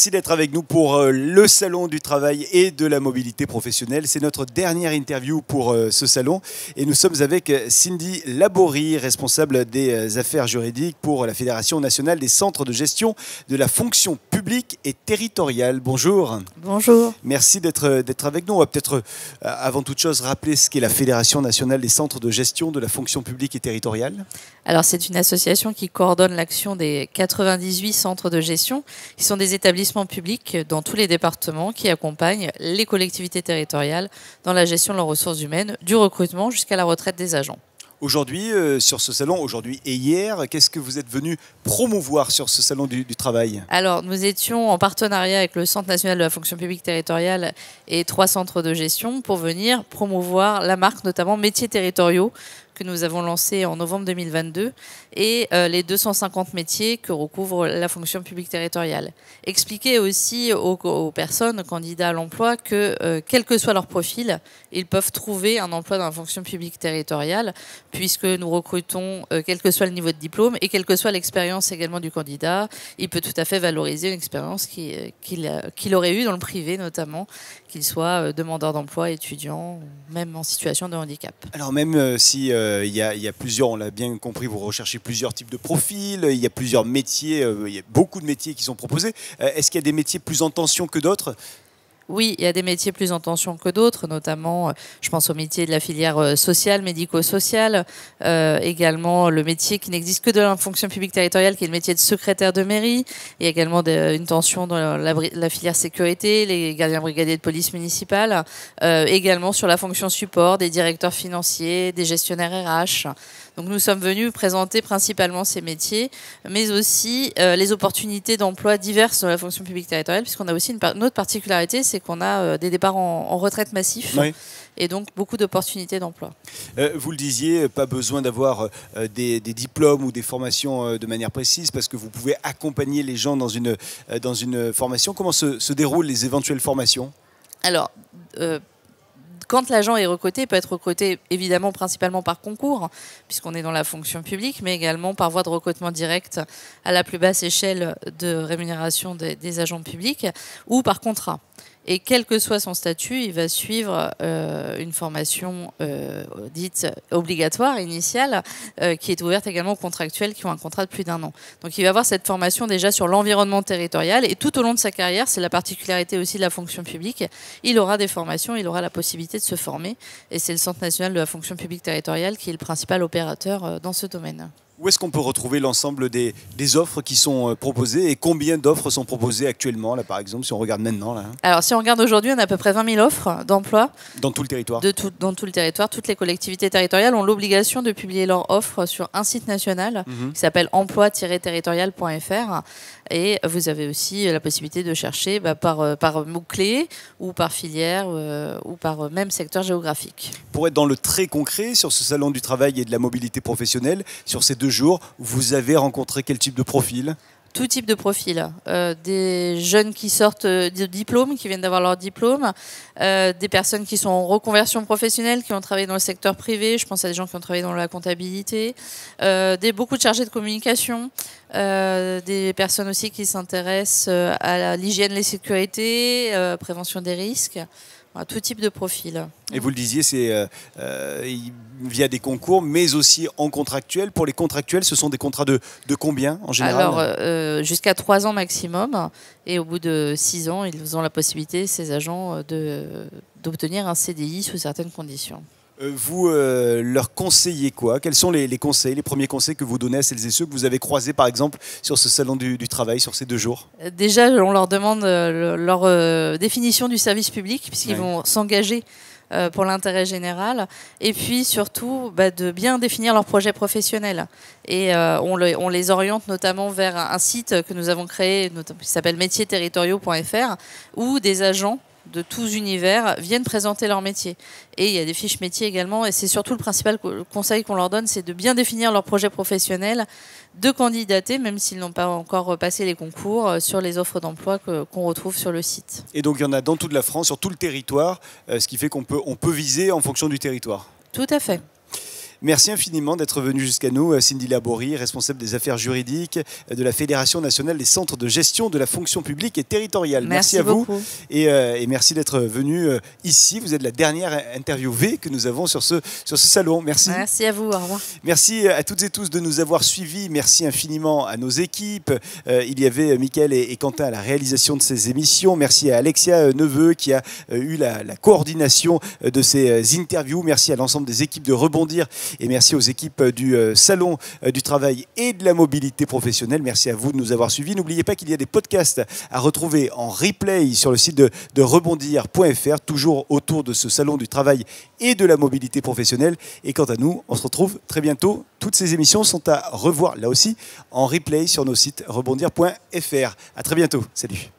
Merci d'être avec nous pour le Salon du Travail et de la Mobilité Professionnelle. C'est notre dernière interview pour ce salon et nous sommes avec Cindy Laborie, responsable des affaires juridiques pour la Fédération nationale des centres de gestion de la fonction publique et territoriale. Bonjour. Bonjour. Merci d'être avec nous. On va peut-être avant toute chose rappeler ce qu'est la Fédération nationale des centres de gestion de la fonction publique et territoriale. Alors c'est une association qui coordonne l'action des 98 centres de gestion qui sont des établissements publics dans tous les départements qui accompagnent les collectivités territoriales dans la gestion de leurs ressources humaines, du recrutement jusqu'à la retraite des agents. Aujourd'hui, sur ce salon, aujourd'hui et hier, qu'est-ce que vous êtes venu promouvoir sur ce salon du travail? Alors, nous étions en partenariat avec le Centre national de la fonction publique territoriale et 3 centres de gestion pour venir promouvoir la marque, notamment Métiers territoriaux, que nous avons lancé en novembre 2022, et les 250 métiers que recouvre la fonction publique territoriale. Expliquer aussi aux personnes candidats à l'emploi que, quel que soit leur profil, ils peuvent trouver un emploi dans la fonction publique territoriale, puisque nous recrutons quel que soit le niveau de diplôme et quelle que soit l'expérience également du candidat. Il peut tout à fait valoriser une expérience qu'il aurait eue dans le privé notamment, qu'il soit demandeur d'emploi, étudiant, même en situation de handicap. Alors même si il y a plusieurs, on l'a bien compris, vous recherchez plusieurs types de profils, il y a plusieurs métiers, il y a beaucoup de métiers qui sont proposés. Est-ce qu'il y a des métiers plus en tension que d'autres ? Oui, il y a des métiers plus en tension que d'autres, notamment, je pense au métier de la filière sociale, médico-sociale, également le métier qui n'existe que dans la fonction publique territoriale, qui est le métier de secrétaire de mairie. Il y a également une tension dans la filière sécurité, les gardiens brigadiers de police municipale, également sur la fonction support, des directeurs financiers, des gestionnaires RH. Donc nous sommes venus présenter principalement ces métiers, mais aussi les opportunités d'emploi diverses dans la fonction publique territoriale, puisqu'on a aussi une autre particularité, c'est qu'on a des départs en retraite massifs, oui. Et donc beaucoup d'opportunités d'emploi. Vous le disiez, pas besoin d'avoir des diplômes ou des formations de manière précise, parce que vous pouvez accompagner les gens dans une formation. Comment se déroulent les éventuelles formations ? Alors, quand l'agent est recruté, il peut être recruté évidemment principalement par concours, puisqu'on est dans la fonction publique, mais également par voie de recrutement direct à la plus basse échelle de rémunération des agents publics, ou par contrat. Et quel que soit son statut, il va suivre une formation dite obligatoire, initiale, qui est ouverte également aux contractuels qui ont un contrat de plus d'1 an. Donc il va avoir cette formation déjà sur l'environnement territorial, et tout au long de sa carrière, c'est la particularité aussi de la fonction publique, il aura des formations, il aura la possibilité de se former, et c'est le Centre national de la fonction publique territoriale qui est le principal opérateur dans ce domaine. Où est-ce qu'on peut retrouver l'ensemble des offres qui sont proposées et combien d'offres sont proposées actuellement, là, par exemple, si on regarde maintenant là, hein. Alors, si on regarde aujourd'hui, on a à peu près 20 000 offres d'emploi. Dans tout le territoire Dans tout le territoire. Toutes les collectivités territoriales ont l'obligation de publier leurs offres sur un site national qui s'appelle emploi-territorial.fr. Et vous avez aussi la possibilité de chercher par mots-clés ou par filière ou par même secteur géographique. Pour être dans le très concret, sur ce salon du travail et de la mobilité professionnelle, sur ces 2 jours, vous avez rencontré quel type de profil ? Tout type de profil. Des jeunes qui sortent de diplôme, qui viennent d'avoir leur diplôme, des personnes qui sont en reconversion professionnelle, qui ont travaillé dans le secteur privé, je pense à des gens qui ont travaillé dans la comptabilité, beaucoup de chargés de communication, des personnes aussi qui s'intéressent à l'hygiène, la sécurité, prévention des risques. Voilà, tout type de profil. Et vous le disiez, c'est via des concours, mais aussi en contractuel. Pour les contractuels, ce sont des contrats de combien en général ? Alors, jusqu'à 3 ans maximum. Et au bout de 6 ans, ils ont la possibilité, ces agents, d'obtenir un CDI sous certaines conditions. Vous leur conseillez quoi? Quels sont les premiers conseils que vous donnez à celles et ceux que vous avez croisés, par exemple, sur ce salon du travail, sur ces 2 jours? Déjà, on leur demande leur définition du service public, puisqu'ils vont s'engager pour l'intérêt général. Et puis, surtout, de bien définir leur projet professionnel. Et on les oriente notamment vers un site que nous avons créé, qui s'appelle métiersterritoriaux.fr, où des agents de tous univers viennent présenter leur métier. Et il y a des fiches métiers également, et c'est surtout le principal conseil qu'on leur donne, c'est de bien définir leur projet professionnel, de candidater, même s'ils n'ont pas encore passé les concours, sur les offres d'emploi qu'on retrouve sur le site. Et donc il y en a dans toute la France, sur tout le territoire, ce qui fait qu'on peut viser en fonction du territoire. Tout à fait. Merci infiniment d'être venu jusqu'à nous, Cindy Laborie, responsable des affaires juridiques de la Fédération nationale des centres de gestion de la fonction publique et territoriale. Merci à vous et merci d'être venu ici. Vous êtes la dernière interviewée que nous avons sur ce salon. Merci. Merci à vous, au revoir. Merci à toutes et tous de nous avoir suivis. Merci infiniment à nos équipes. Il y avait Mickaël et Quentin à la réalisation de ces émissions. Merci à Alexia Neveu qui a eu la coordination de ces interviews. Merci à l'ensemble des équipes de Rebondir. Et merci aux équipes du Salon du Travail et de la Mobilité Professionnelle. Merci à vous de nous avoir suivis. N'oubliez pas qu'il y a des podcasts à retrouver en replay sur le site de rebondir.fr, toujours autour de ce Salon du Travail et de la Mobilité Professionnelle. Et quant à nous, on se retrouve très bientôt. Toutes ces émissions sont à revoir, là aussi, en replay sur nos sites rebondir.fr. À très bientôt. Salut.